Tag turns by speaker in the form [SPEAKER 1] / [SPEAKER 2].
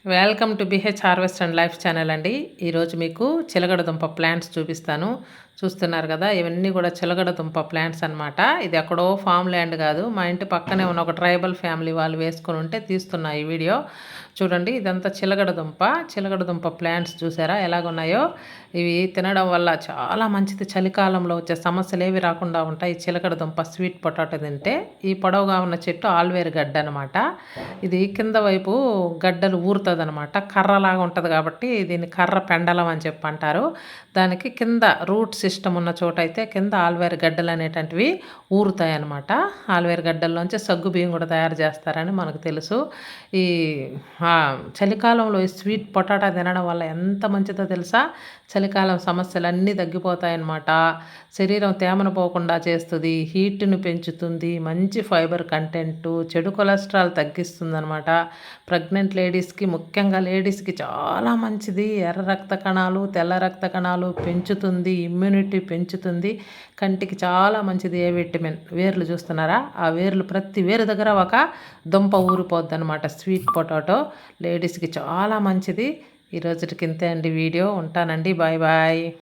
[SPEAKER 1] Welcome to BH harvest and life channel అండి. ఈరోజు మీకు చిలకడ దుంప ప్లాంట్స్ చూపిస్తాను. చూస్తున్నారు కదా, ఇవన్నీ కూడా చిలకడ దుంప ప్లాంట్స్ అనమాట. ఇది ఎక్కడో ఫామ్ ల్యాండ్ కాదు, మా ఇంటి పక్కనే ఉన్న ఒక ట్రైబల్ ఫ్యామిలీ వాళ్ళు వేసుకొని ఉంటే తీస్తున్నా ఈ వీడియో. చూడండి, ఇదంతా చిలకడ దుంప ప్లాంట్స్ చూసారా ఎలాగున్నాయో. ఇవి తినడం వల్ల చాలా మంచిది, చలికాలంలో వచ్చే సమస్యలు ఏవి రాకుండా ఉంటాయి. ఈ చిలకడ దుంప స్వీట్ పొటాటో తింటే. ఈ పొడవుగా ఉన్న చెట్టు ఆల్వేర్ గడ్డ అనమాట. ఇది కింద వైపు గడ్డలు ఊరుతుంది అనమాట, కర్రలాగా ఉంటుంది కాబట్టి దీన్ని కర్ర పెండలం అని చెప్పి అంటారు. దానికి కింద రూట్ సిస్టమ్ ఉన్న చోట అయితే కింద ఆల్వేర్ గడ్డలు అనేటువంటివి ఊరుతాయి అనమాట. ఆల్వేర్ గడ్డల్లోంచి సగ్గు బియ్యం కూడా తయారు చేస్తారని మనకు తెలుసు. ఈ చలికాలంలో ఈ స్వీట్ పొటాటా తినడం వల్ల ఎంత మంచిదో తెలుసా. చలికాలం సమస్యలన్నీ తగ్గిపోతాయన్నమాట. శరీరం తేమను పోకుండా చేస్తుంది, హీట్ను పెంచుతుంది, మంచి ఫైబర్ కంటెంటు, చెడు కొలెస్ట్రాల్ తగ్గిస్తుంది అనమాట. ప్రెగ్నెంట్ లేడీస్కి, ముఖ్యంగా లేడీస్కి చాలా మంచిది. ఎర్ర రక్త కణాలు, తెల్ల రక్త కణాలు పెంచుతుంది, ఇమ్యూనిటీ పెంచుతుంది, కంటికి చాలా మంచిది. ఏ విటమిన్ వేర్లు చూస్తున్నారా, ఆ వేర్లు ప్రతి వేరు దగ్గర ఒక దుంప ఊరిపోద్ది అనమాట. స్వీట్ పొటాటో లేడీస్కి చాలా మంచిది. ఈరోజుకి ఇంతే అండి వీడియో. ఉంటానండి, బాయ్ బాయ్.